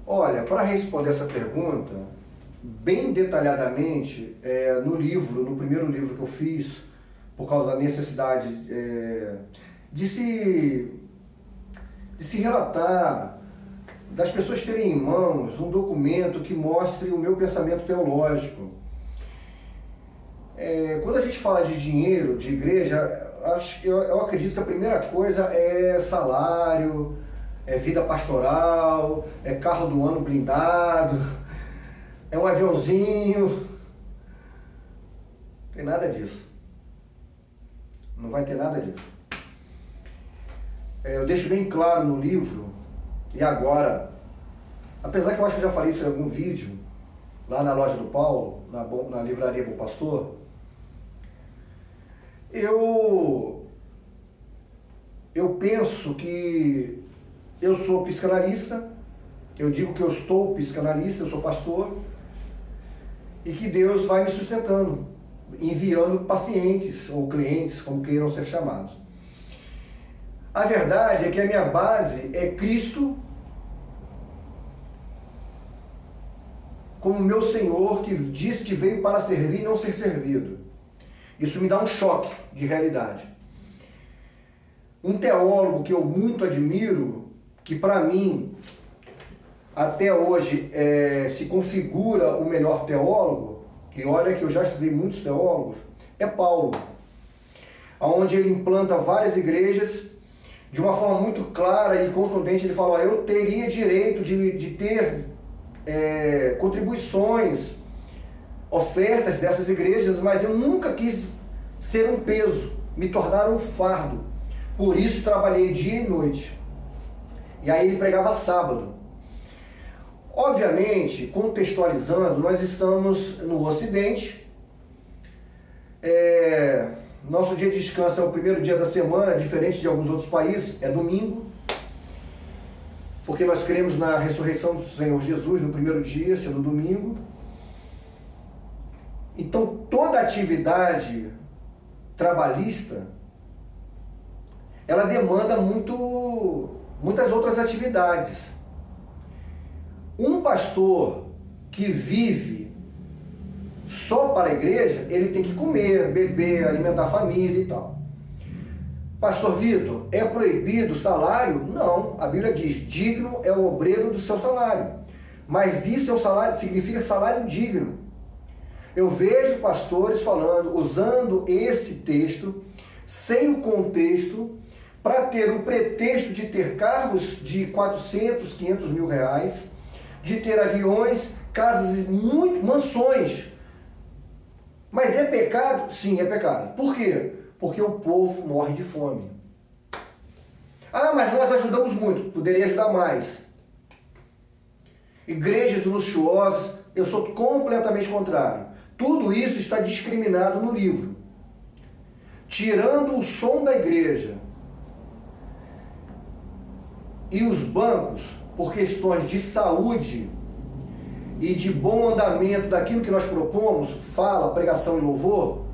Olha, para responder essa pergunta, bem detalhadamente, no primeiro livro que eu fiz, por causa da necessidade de se relatar, das pessoas terem em mãos um documento que mostre o meu pensamento teológico. Quando a gente fala de dinheiro, de igreja, eu acredito que a primeira coisa é salário, é vida pastoral, é carro do ano blindado, é um aviãozinho. Não tem nada disso. Não vai ter nada disso. Eu deixo bem claro no livro, e agora, apesar que eu acho que eu já falei isso em algum vídeo, lá na loja do Paulo, na livraria Bom Pastor, eu penso que eu sou psicanalista, eu digo que eu estou psicanalista, eu sou pastor, e que Deus vai me sustentando, enviando pacientes ou clientes, como queiram ser chamados. A verdade é que a minha base é Cristo como meu Senhor, que diz que veio para servir e não ser servido. Isso me dá um choque de realidade. Um teólogo que eu muito admiro, que para mim, até hoje, se configura o melhor teólogo, e olha que eu já estudei muitos teólogos, é Paulo, onde ele implanta várias igrejas, de uma forma muito clara e contundente. Ele fala: eu teria direito de ter contribuições, ofertas dessas igrejas, mas eu nunca quis ser um peso, me tornar um fardo. Por isso trabalhei dia e noite. E aí ele pregava sábado. Obviamente, contextualizando, nós estamos no Ocidente. Nosso dia de descanso é o primeiro dia da semana, diferente de alguns outros países, é domingo. Porque nós cremos na ressurreição do Senhor Jesus no primeiro dia, sendo domingo. Então, toda atividade trabalhista, ela demanda muitas outras atividades. Um pastor que vive só para a igreja, ele tem que comer, beber, alimentar a família e tal. Pastor Vitor, é proibido salário? Não, a Bíblia diz: digno é o obreiro do seu salário. Mas isso é o salário, significa salário digno. Eu vejo pastores falando, usando esse texto, sem o contexto, para ter um pretexto de ter carros de 400, 500 mil reais, de ter aviões, casas, mansões. Mas é pecado? Sim, é pecado. Por quê? Porque o povo morre de fome. Ah, mas nós ajudamos muito, poderia ajudar mais. Igrejas luxuosas, eu sou completamente contrário. Tudo isso está discriminado no livro. Tirando o som da igreja e os bancos, por questões de saúde e de bom andamento daquilo que nós propomos, fala, pregação e louvor,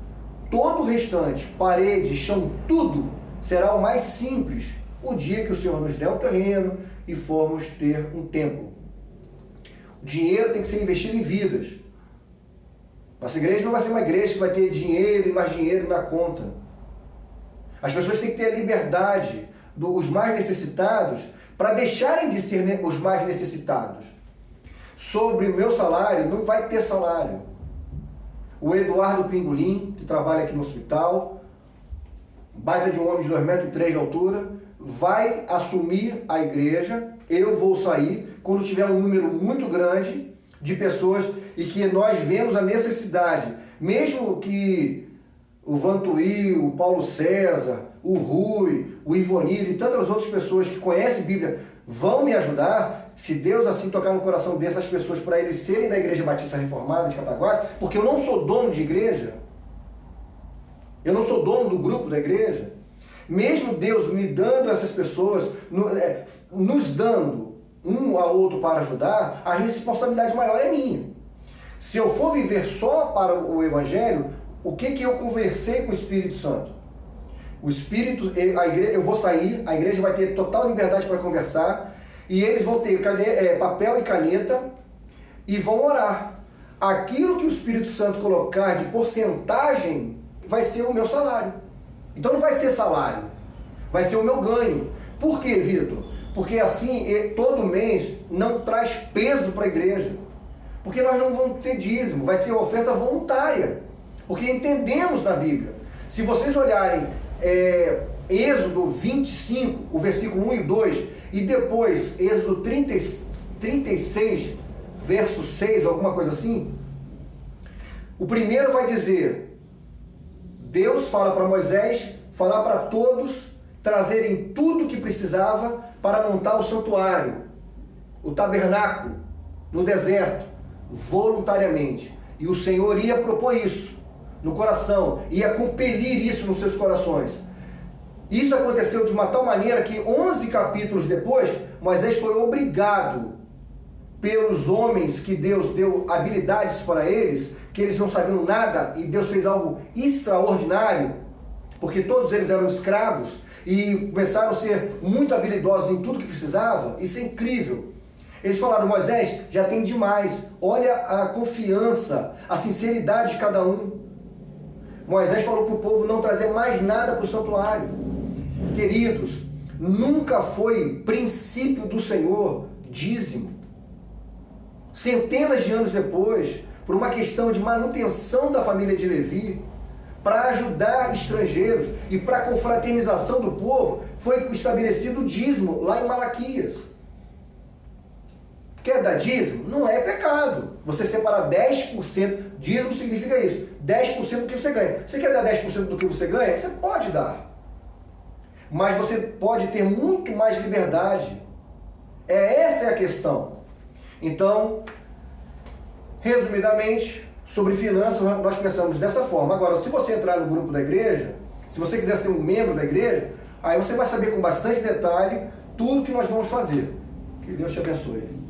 todo o restante, parede, chão, tudo, será o mais simples o dia que o Senhor nos der um terreno e formos ter um templo. O dinheiro tem que ser investido em vidas. Nossa igreja não vai ser uma igreja que vai ter dinheiro e mais dinheiro na conta. As pessoas têm que ter a liberdade dos mais necessitados para deixarem de ser os mais necessitados. Sobre o meu salário, não vai ter salário. O Eduardo Pingolim, que trabalha aqui no hospital, baita de um homem de 2,3 metros de altura, vai assumir a igreja. Eu vou sair quando tiver um número muito grande de pessoas e que nós vemos a necessidade, mesmo que o Vantuí, o Paulo César, o Rui, o Ivonir e tantas outras pessoas que conhecem Bíblia vão me ajudar, se Deus assim tocar no coração dessas pessoas para eles serem da Igreja Batista Reformada de Cataguases, porque eu não sou dono de igreja, eu não sou dono do grupo da igreja. Mesmo Deus me dando essas pessoas, nos dando um ao outro para ajudar, a responsabilidade maior é minha. Se eu for viver só para o Evangelho, o que eu conversei com o Espírito Santo? O Espírito, a igreja, eu vou sair, a igreja vai ter total liberdade para conversar. e eles vão ter papel e caneta e vão orar. Aquilo que o Espírito Santo colocar de porcentagem vai ser o meu salário. Então não vai ser salário, vai ser o meu ganho. Por quê, Vitor? Porque assim, todo mês não traz peso para a igreja. Porque nós não vamos ter dízimo, vai ser oferta voluntária. Porque entendemos na Bíblia. Se vocês olharem Êxodo 25, o versículo 1 e 2, e depois Êxodo 36, verso 6, alguma coisa assim, o primeiro vai dizer, Deus fala para Moisés, falar para todos, trazerem tudo o que precisava para montar o santuário, o tabernáculo, no deserto, voluntariamente. E o Senhor ia propor isso no coração, ia compelir isso nos seus corações. Isso aconteceu de uma tal maneira que 11 capítulos depois, Moisés foi obrigado pelos homens que Deus deu habilidades para eles, que eles não sabiam nada, e Deus fez algo extraordinário, porque todos eles eram escravos, e começaram a ser muito habilidosos em tudo que precisava. Isso é incrível. Eles falaram, Moisés, já tem demais, olha a confiança, a sinceridade de cada um. Moisés falou para o povo não trazer mais nada para o santuário. Queridos, nunca foi princípio do Senhor dízimo. Centenas de anos depois, por uma questão de manutenção da família de Levi, para ajudar estrangeiros e para a confraternização do povo, foi estabelecido o dízimo lá em Malaquias. Quer dar dízimo? Não é pecado. Você separar 10%, dízimo significa isso, 10% do que você ganha. Você quer dar 10% do que você ganha? Você pode dar. Mas você pode ter muito mais liberdade. Essa é a questão. Então, resumidamente, sobre finanças, nós pensamos dessa forma. Agora, se você entrar no grupo da igreja, se você quiser ser um membro da igreja, aí você vai saber com bastante detalhe tudo que nós vamos fazer. Que Deus te abençoe.